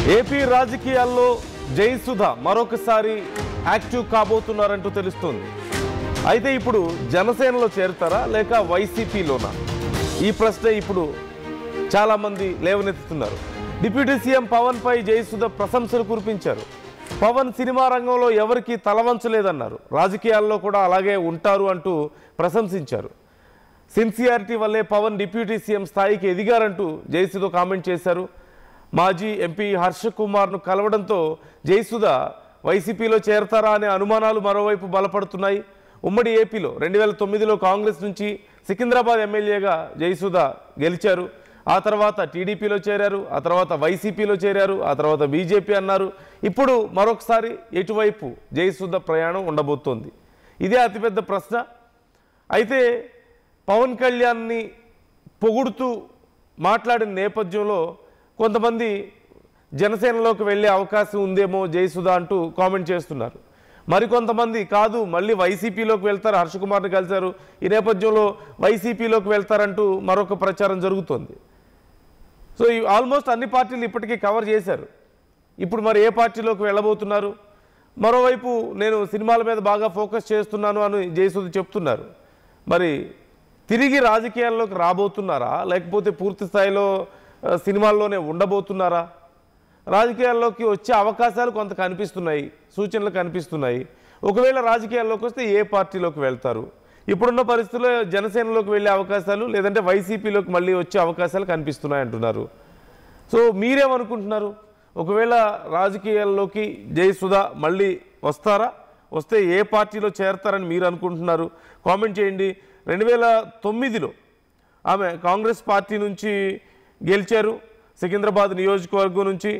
AP రాజకీయాల్లో జయసుధ మరొకసారి active కాబోతున్నారంటూ తెలుస్తోంది. అయితే ఇప్పుడు జనసేనలో చేరుతారా లేక వైసీపీలోనా? ఈ ప్రశ్న ఇప్పుడు చాలామంది లేవనెత్తుతున్నారు. డిప్యూటీ సీఎం పవన్ పై జయసుధ ప్రశంసలు కురిపించారు. పవన్ సినిమా రంగంలో ఎవరికి తలవంచలేదన్నారు. రాజకీయాల్లో కూడా అలాగే ఉంటారు అంటూ ప్రశంసించారు. సిన్సియారిటీ వల్లే పవన్ డిప్యూటీ సీఎం స్థాయికి ఎదిగారంటూ జయసుధ కామెంట్ చేశారు. మాజీ ఎంపీ హర్ష కుమార్ను కలవడంతో జయసుధ వైసీపీలో చేరతారా అనే అనుమానాలు మరోవైపు బలపడుతున్నాయి. ఉమ్మడి ఏపీలో 2009లో కాంగ్రెస్ నుంచి సికింద్రాబాద్ ఎమ్మెల్యేగా జయసుధ గెలిచారు. ఆ తర్వాత టీడీపీలో చేరారు, ఆ తర్వాత వైసీపీలో చేరారు, ఆ తర్వాత బీజేపీ అన్నారు. ఇప్పుడు మరొకసారి ఎటువైపు జయసుధ ప్రయాణం ఉండబోతోంది? ఇదే అతిపెద్ద ప్రశ్న. అయితే పవన్ కళ్యాణ్ని పొగుడుతూ మాట్లాడిన నేపథ్యంలో కొంతమంది జనసేనలోకి వెళ్ళే అవకాశం ఉందేమో జయసుధ అంటూ కామెంట్ చేస్తున్నారు. మరికొంతమంది కాదు, మళ్ళీ వైసీపీలోకి వెళ్తారు, హర్ష కుమార్ని కలిశారు, ఈ నేపథ్యంలో వైసీపీలోకి వెళ్తారంటూ మరొక ప్రచారం జరుగుతోంది. సో ఆల్మోస్ట్ అన్ని పార్టీలు ఇప్పటికీ కవర్ చేశారు. ఇప్పుడు మరి ఏ పార్టీలోకి వెళ్ళబోతున్నారు? మరోవైపు నేను సినిమాల మీద బాగా ఫోకస్ చేస్తున్నాను అని జయసుధ చెప్తున్నారు. మరి తిరిగి రాజకీయాల్లోకి రాబోతున్నారా లేకపోతే పూర్తి స్థాయిలో సినిమాల్లోనే ఉండబోతున్నారా? రాజకీయాల్లోకి వచ్చే అవకాశాలు కొంత కనిపిస్తున్నాయి, సూచనలు కనిపిస్తున్నాయి. ఒకవేళ రాజకీయాల్లోకి వస్తే ఏ పార్టీలోకి వెళ్తారు? ఇప్పుడున్న పరిస్థితుల్లో జనసేనలోకి వెళ్ళే అవకాశాలు లేదంటే వైసీపీలోకి మళ్ళీ వచ్చే అవకాశాలు కనిపిస్తున్నాయి అంటున్నారు. సో మీరేమనుకుంటున్నారు? ఒకవేళ రాజకీయాల్లోకి జయసుధ మళ్ళీ వస్తారా? వస్తే ఏ పార్టీలో చేరతారని మీరు అనుకుంటున్నారు? కామెంట్ చేయండి. 2009లో ఆమె కాంగ్రెస్ పార్టీ నుంచి గెలిచారు. సికింద్రాబాద్ నియోజకవర్గం నుంచి